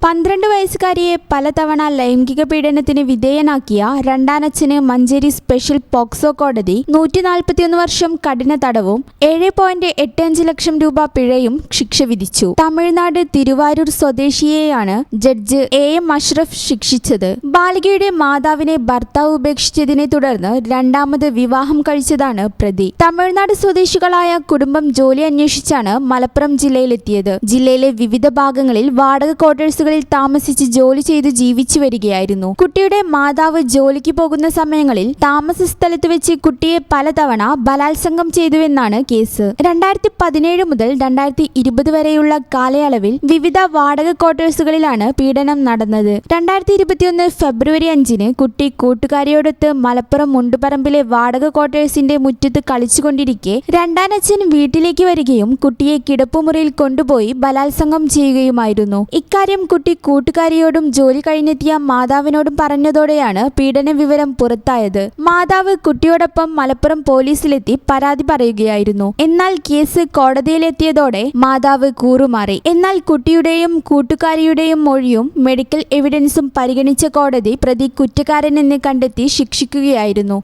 12 വയസ്സുകാരിയെ പലതവണ ലൈംഗിക പീഡനത്തിന് വിധേയനാക്കിയ രണ്ടാനച്ഛന് മഞ്ചേരി സ്പെഷ്യൽ പോക്സോ കോടതി 141 വർഷം കഠിന തടവും 7.85 ലക്ഷം രൂപ പിഴയും ശിക്ഷ വിധിച്ചു. തമിഴ്നാട് തിരുവാരൂർ സ്വദേശിയെയാണ് ജഡ്ജ് AM അഷ്റഫ് ശിക്ഷിച്ചത്. ബാലികയുടെ മാതാവിനെ ഭർത്താവ് ഉപേക്ഷിച്ചതിനെ തുടർന്ന് രണ്ടാമത് വിവാഹം കഴിച്ചതാണ് പ്രതി. തമിഴ്നാട് സ്വദേശികളായ കുടുംബം ജോലി അന്വേഷിച്ചാണ് മലപ്പുറം ജില്ലയിലെത്തിയത്. ജില്ലയിലെ വിവിധ ഭാഗങ്ങളിൽ വാടക ക്വാർട്ടേഴ്സുകളിൽ താമസിച്ച് ജോലി ചെയ്ത് ജീവിച്ചു വരികയായിരുന്നു. കുട്ടിയുടെ മാതാവ് ജോലിക്ക് പോകുന്ന സമയങ്ങളിൽ താമസ സ്ഥലത്ത് വെച്ച് കുട്ടിയെ പലതവണ ബലാത്സംഗം ചെയ്തുവെന്നാണ് കേസ്. 2017 മുതൽ 2020 വരെയുള്ള കാലയളവിൽ വിവിധ വാടക ക്വാർട്ടേഴ്സുകളിലാണ് പീഡനം നടന്നത്. 2021 ഫെബ്രുവരി 5-ന് കുട്ടി കൂട്ടുകാരിയോടൊത്ത് മലപ്പുറം മുണ്ടുപറമ്പിലെ വാടക ക്വാർട്ടേഴ്സിന്റെ മുറ്റത്ത് കളിച്ചുകൊണ്ടിരിക്കെ രണ്ടാനച്ഛൻ വീട്ടിലേക്ക് വരികയും കുട്ടിയെ കിടപ്പുമുറിയിൽ കൊണ്ടുപോയി ബലാത്സംഗം ചെയ്യുകയുമായിരുന്നു. ഇക്കാര്യം കുട്ടി കൂട്ടുകാരിയോടും ജോലി കഴിഞ്ഞെത്തിയ മാതാവിനോടും പറഞ്ഞതോടെയാണ് പീഡന വിവരം പുറത്തായത്. മാതാവ് കുട്ടിയോടൊപ്പം മലപ്പുറം പോലീസിലെത്തി പരാതി പറയുകയായിരുന്നു. എന്നാൽ കേസ് കോടതിയിലെത്തിയതോടെ മാതാവ് കൂറുമാറി. എന്നാൽ കുട്ടിയുടെയും കൂട്ടുകാരിയുടെയും മൊഴിയും മെഡിക്കൽ എവിഡൻസും പരിഗണിച്ച കോടതി പ്രതി കുറ്റക്കാരനെന്ന് കണ്ടെത്തി ശിക്ഷിക്കുകയായിരുന്നു.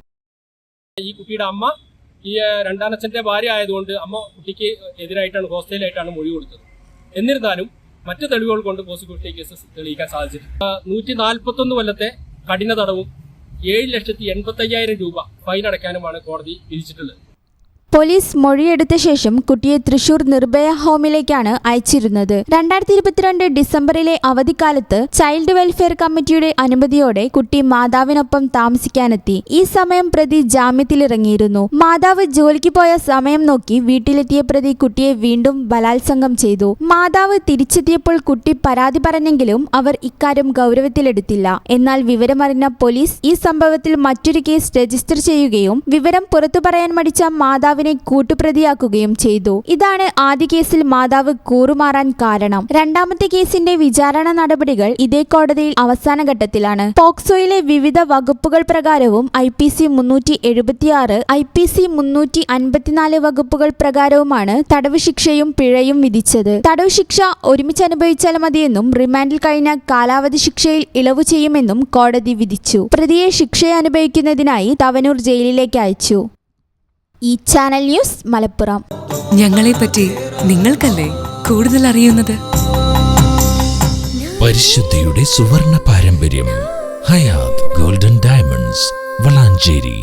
ഈ കുട്ടിയുടെ അമ്മ ഈ രണ്ടാനച്ഛന്റെ ഭാര്യ ആയതുകൊണ്ട് അമ്മ കുട്ടിക്ക് എതിരായിട്ടാണ് ഹോസ്റ്റലായിട്ടാണ് മൊഴി കൊടുത്തത്. എന്നിരുന്നാലും മറ്റു തെളിവുകൾ കൊണ്ട് പ്രോസിക്യൂഷൻ കേസ് തെളിയിക്കാൻ സാധിച്ചിട്ടുണ്ട്. 141 കൊല്ലത്തെ കഠിന തടവും 7,85,000 രൂപ ഫൈൻ അടയ്ക്കാനുമാണ് കോടതി വിധിച്ചിട്ടുള്ളത്. പോലീസ് മൊഴിയെടുത്ത ശേഷം കുട്ടിയെ തൃശൂർ നിർഭയ ഹോമിലേക്കാണ് അയച്ചിരുന്നത്. 2022 ഡിസംബറിലെ അവധിക്കാലത്ത് ചൈൽഡ് വെൽഫെയർ കമ്മിറ്റിയുടെ അനുമതിയോടെ കുട്ടി മാതാവിനൊപ്പം താമസിക്കാനെത്തി. ഈ സമയം പ്രതി ജാമ്യത്തിലിറങ്ങിയിരുന്നു. മാതാവ് ജോലിക്ക് പോയ സമയം നോക്കി വീട്ടിലെത്തിയ പ്രതി കുട്ടിയെ വീണ്ടും ബലാത്സംഗം ചെയ്തു. മാതാവ് തിരിച്ചെത്തിയപ്പോൾ കുട്ടി പരാതി പറഞ്ഞെങ്കിലും അവർ ഇക്കാര്യം ഗൗരവത്തിലെടുത്തില്ല. എന്നാൽ വിവരമറിഞ്ഞ പോലീസ് ഈ സംഭവത്തിൽ മറ്റൊരു കേസ് രജിസ്റ്റർ ചെയ്യുകയും വിവരം പുറത്തു പറയാൻ മടിച്ച മാതാവ് കൂട്ടുപ്രതിയാക്കുകയും ചെയ്തു. ഇതാണ് ആദ്യ കേസിൽ മാതാവ് കൂറുമാറാൻ കാരണം. രണ്ടാമത്തെ കേസിന്റെ വിചാരണ നടപടികൾ ഇതേ കോടതിയിൽ അവസാന ഘട്ടത്തിലാണ്. പോക്സോയിലെ വിവിധ വകുപ്പുകൾ പ്രകാരവും IPC 376, IPC 354 വകുപ്പുകൾ പ്രകാരവുമാണ് തടവ് ശിക്ഷയും പിഴയും വിധിച്ചത്. തടവ് ശിക്ഷ ഒരുമിച്ച് അനുഭവിച്ചാൽ മതിയെന്നും റിമാൻഡിൽ കഴിഞ്ഞ കാലാവധി ശിക്ഷയിൽ ഇളവ് ചെയ്യുമെന്നും കോടതി വിധിച്ചു. പ്രതിയെ ശിക്ഷ അനുഭവിക്കുന്നതിനായി തവനൂർ ജയിലിലേക്ക് അയച്ചു. ഈ ചാനൽ ന്യൂസ് മലപ്പുറം. ഞങ്ങളെപ്പറ്റി നിങ്ങൾക്കല്ലേ കൂടുതൽ അറിയുന്നത്? പരിശുദ്ധിയുടെ സുവർണ പാരമ്പര്യം. Hayath golden diamonds, Valanchery.